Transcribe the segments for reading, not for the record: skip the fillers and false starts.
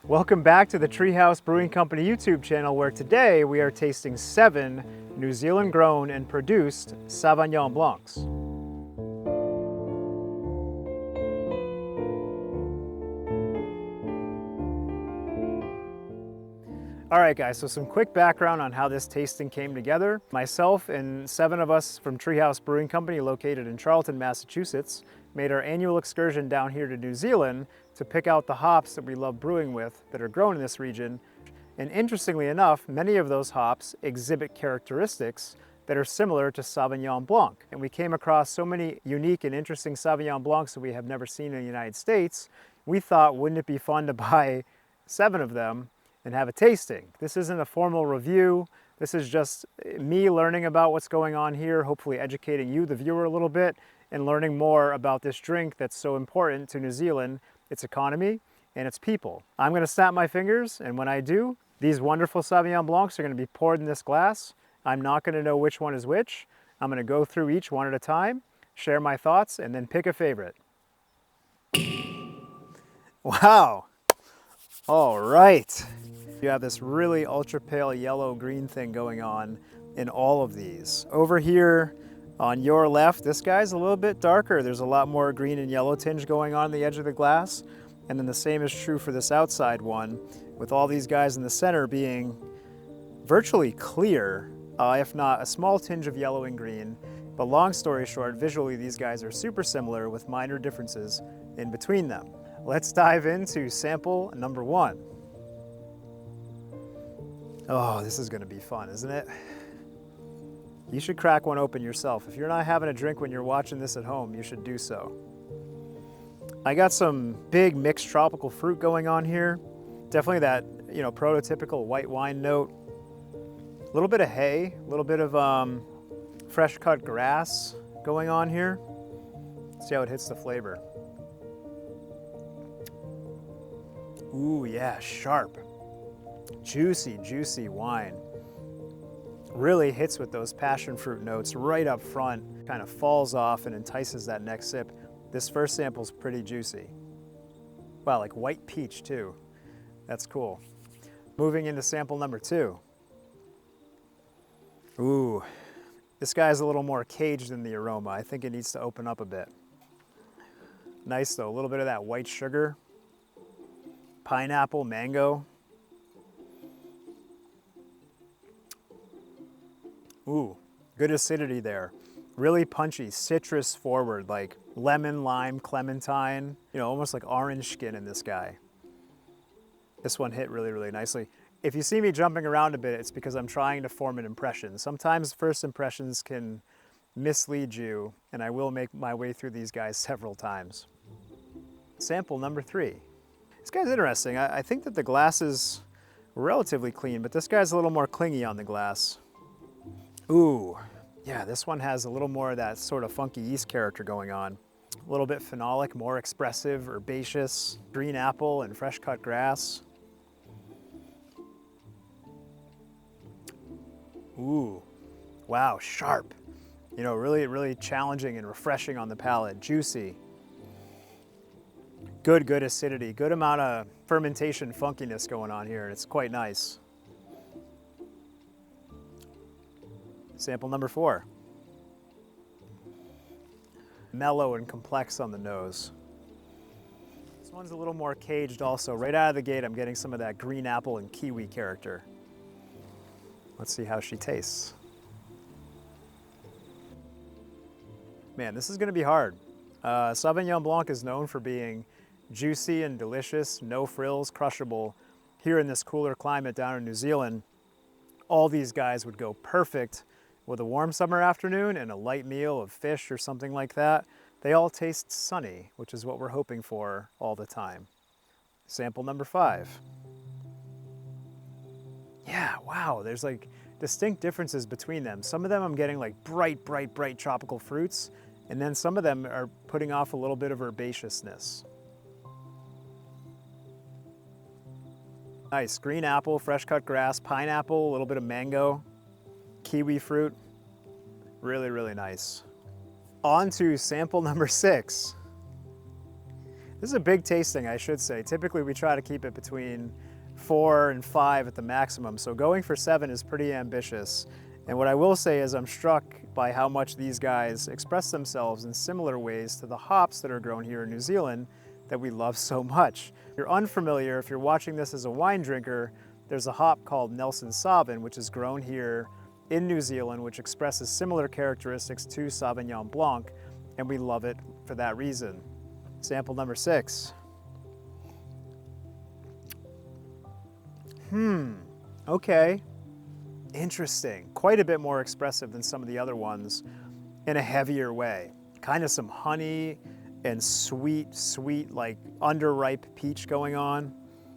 Welcome back to the Treehouse Brewing Company YouTube channel, where today we are tasting 7 New Zealand grown and produced Sauvignon Blancs. All right guys, so some quick background on how this tasting came together. Myself and 7 of us from Treehouse Brewing Company, located in Charlton, Massachusetts, made our annual excursion down here to New Zealand to pick out the hops that we love brewing with that are grown in this region. And interestingly enough, many of those hops exhibit characteristics that are similar to Sauvignon Blanc. And we came across so many unique and interesting Sauvignon Blancs that we have never seen in the United States, we thought, wouldn't it be fun to buy 7 of them and have a tasting. This isn't a formal review. This is just me learning about what's going on here, hopefully educating you, the viewer, a little bit, and learning more about this drink that's so important to New Zealand, its economy, and its people. I'm gonna snap my fingers, and when I do, these wonderful Sauvignon Blancs are gonna be poured in this glass. I'm not gonna know which one is which. I'm gonna go through each one at a time, share my thoughts, and then pick a favorite. Wow. All right. You have this really ultra pale yellow-green thing going on in all of these. Over here on your left, this guy's a little bit darker. There's a lot more green and yellow tinge going on the edge of the glass. And then the same is true for this outside one, with all these guys in the center being virtually clear, if not a small tinge of yellow and green. But long story short, visually these guys are super similar with minor differences in between them. Let's dive into sample number 1. Oh, this is gonna be fun, isn't it? You should crack one open yourself. If you're not having a drink when you're watching this at home, you should do so. I got some big mixed tropical fruit going on here. Definitely that, prototypical white wine note. A little bit of hay, a little bit of fresh cut grass going on here. See how it hits the flavor. Ooh, yeah, sharp. Juicy, juicy wine. Really hits with those passion fruit notes right up front, kind of falls off and entices that next sip. This first sample's pretty juicy. Wow, like white peach too. That's cool. Moving into sample number 2. Ooh, this guy's a little more caged in the aroma. I think it needs to open up a bit. Nice though, a little bit of that white sugar, pineapple, mango. Ooh, good acidity there. Really punchy, citrus forward, like lemon, lime, clementine, almost like orange skin in this guy. This one hit really, really nicely. If you see me jumping around a bit, it's because I'm trying to form an impression. Sometimes first impressions can mislead you, and I will make my way through these guys several times. Sample number 3. This guy's interesting. I think that the glass is relatively clean, but this guy's a little more clingy on the glass. Ooh, yeah, this one has a little more of that sort of funky yeast character going on. A little bit phenolic, more expressive, herbaceous, green apple and fresh cut grass. Ooh, wow, sharp. Really, really challenging and refreshing on the palate, juicy. Good acidity, good amount of fermentation funkiness going on here. It's quite nice. Sample number 4. Mellow and complex on the nose. This one's a little more caged also. Right out of the gate, I'm getting some of that green apple and kiwi character. Let's see how she tastes. Man, this is gonna be hard. Sauvignon Blanc is known for being juicy and delicious, no frills, crushable. Here in this cooler climate down in New Zealand, all these guys would go perfect with a warm summer afternoon and a light meal of fish or something like that. They all taste sunny, which is what we're hoping for all the time. Sample number 5. Yeah, wow, there's like distinct differences between them. Some of them I'm getting like bright tropical fruits, and then some of them are putting off a little bit of herbaceousness. Nice, green apple, fresh cut grass, pineapple, a little bit of mango, kiwi fruit. Really, really nice. On to sample number 6. This is a big tasting, I should say. Typically we try to keep it between 4 and 5 at the maximum, so going for 7 is pretty ambitious. And what I will say is I'm struck by how much these guys express themselves in similar ways to the hops that are grown here in New Zealand that we love so much. If you're unfamiliar, if you're watching this as a wine drinker, there's a hop called Nelson Sauvin, which is grown here in New Zealand, which expresses similar characteristics to Sauvignon Blanc, and we love it for that reason. Sample number 6. Okay. Interesting. Quite a bit more expressive than some of the other ones in a heavier way. Kind of some honey and sweet, like underripe peach going on.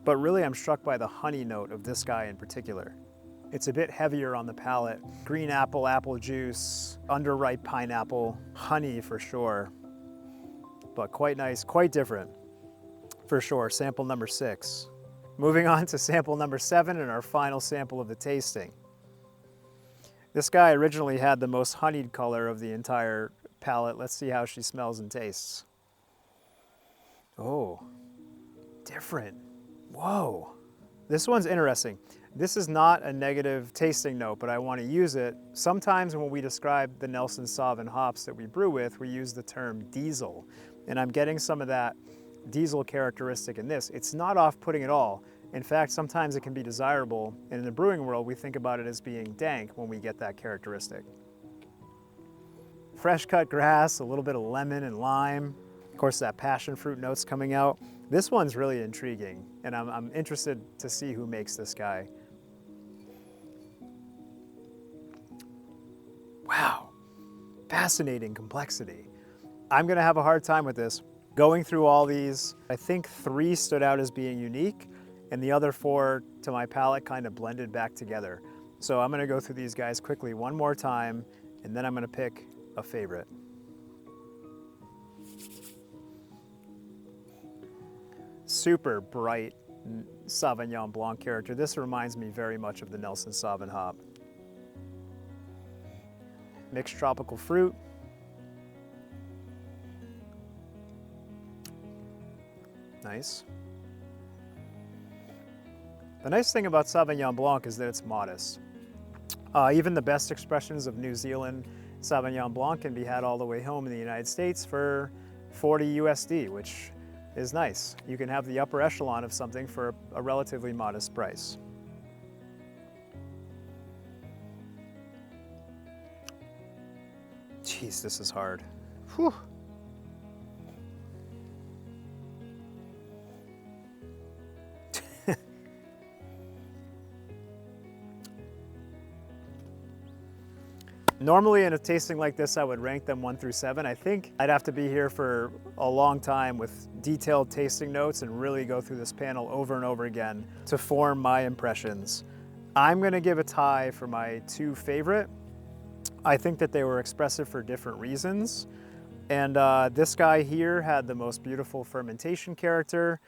But really I'm struck by the honey note of this guy in particular. It's a bit heavier on the palate. Green apple, apple juice, underripe pineapple, honey for sure. But quite nice, quite different for sure. Sample number 6. Moving on to sample number 7 and our final sample of the tasting. This guy originally had the most honeyed color of the entire palette. Let's see how she smells and tastes. Oh, different. Whoa. This one's interesting. This is not a negative tasting note, but I want to use it. Sometimes when we describe the Nelson Sauvin hops that we brew with, we use the term diesel. And I'm getting some of that diesel characteristic in this. It's not off-putting at all. In fact, sometimes it can be desirable. And in the brewing world, we think about it as being dank when we get that characteristic. Fresh cut grass, a little bit of lemon and lime. Of course, that passion fruit notes coming out. This one's really intriguing, and I'm interested to see who makes this guy. Wow, fascinating complexity. I'm gonna have a hard time with this. Going through all these, I think 3 stood out as being unique, and the other 4 to my palate kind of blended back together. So I'm gonna go through these guys quickly one more time, and then I'm gonna pick a favorite. Super bright Sauvignon Blanc character. This reminds me very much of the Nelson Sauvin hop. Mixed tropical fruit. Nice. The nice thing about Sauvignon Blanc is that it's modest. Even the best expressions of New Zealand Sauvignon Blanc can be had all the way home in the United States for 40 USD, which is nice. You can have the upper echelon of something for a relatively modest price. Jeez, this is hard. Whew. Normally in a tasting like this, I would rank them 1 through 7. I think I'd have to be here for a long time with detailed tasting notes and really go through this panel over and over again to form my impressions. I'm gonna give a tie for my 2 favorite. I think that they were expressive for different reasons. And this guy here had the most beautiful fermentation character,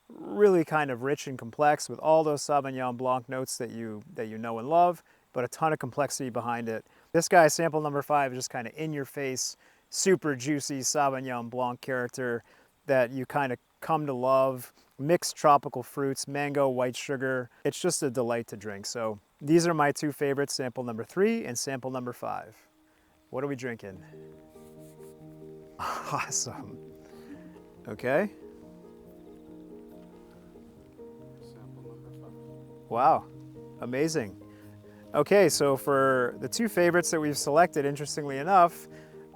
really kind of rich and complex with all those Sauvignon Blanc notes that you know and love, but a ton of complexity behind it. This guy, sample number 5, is just kind of in your face, super juicy Sauvignon Blanc character that you kind of come to love. Mixed tropical fruits, mango, white sugar. It's just a delight to drink. So these are my 2 favorites, sample number 3 and sample number 5. What are we drinking? Awesome. Okay. Sample number 5. Wow, amazing. Okay, so for the 2 favorites that we've selected, interestingly enough,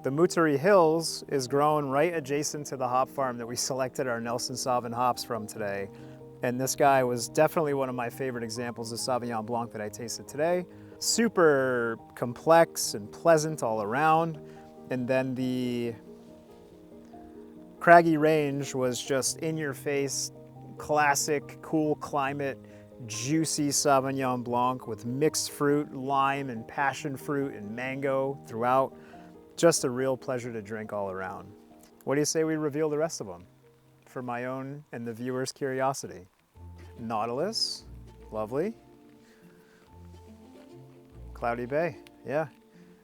the Moutere Hills is grown right adjacent to the hop farm that we selected our Nelson Sauvin hops from today. And this guy was definitely one of my favorite examples of Sauvignon Blanc that I tasted today. Super complex and pleasant all around. And then the Craggy Range was just in your face, classic, cool climate, juicy Sauvignon Blanc with mixed fruit, lime and passion fruit and mango throughout. Just a real pleasure to drink all around. What do you say we reveal the rest of them for my own and the viewers' curiosity? Nautilus, lovely. Cloudy Bay, yeah.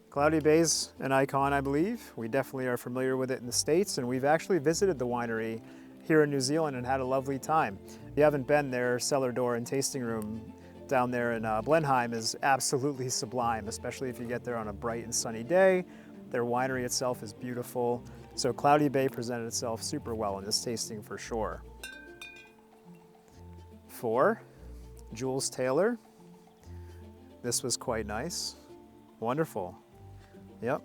Cloudy Bay's an icon, I believe. We definitely are familiar with it in the States, and we've actually visited the winery here in New Zealand and had a lovely time. If you haven't been there, cellar door and tasting room down there in Blenheim is absolutely sublime, especially if you get there on a bright and sunny day. Their winery itself is beautiful. So Cloudy Bay presented itself super well in this tasting for sure. 4, Jules Taylor. This was quite nice. Wonderful. Yep.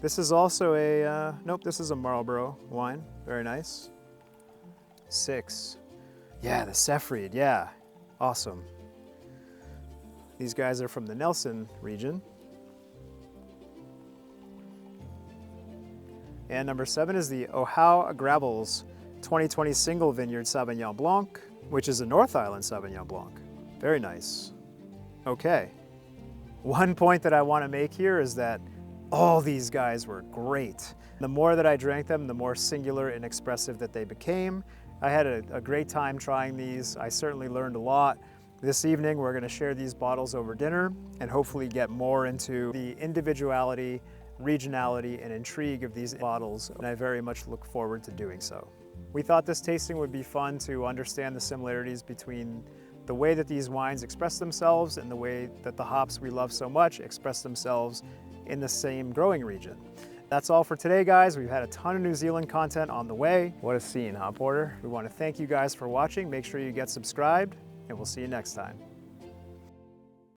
This is also a, nope, this is a Marlborough wine. Very nice. 6. Yeah, the Seifried, yeah. Awesome. These guys are from the Nelson region. And number 7 is the Ōhau Gravels 2020 Single Vineyard Sauvignon Blanc, which is a North Island Sauvignon Blanc. Very nice. Okay. One point that I want to make here is that all these guys were great. The more that I drank them, the more singular and expressive that they became. I had a great time trying these. I certainly learned a lot. This evening, we're going to share these bottles over dinner and hopefully get more into the individuality, regionality, and intrigue of these bottles, and I very much look forward to doing so. We thought this tasting would be fun to understand the similarities between the way that these wines express themselves and the way that the hops we love so much express themselves in the same growing region. That's all for today, guys. We've had a ton of New Zealand content on the way. What a scene, huh, Porter? We want to thank you guys for watching. Make sure you get subscribed, and we'll see you next time.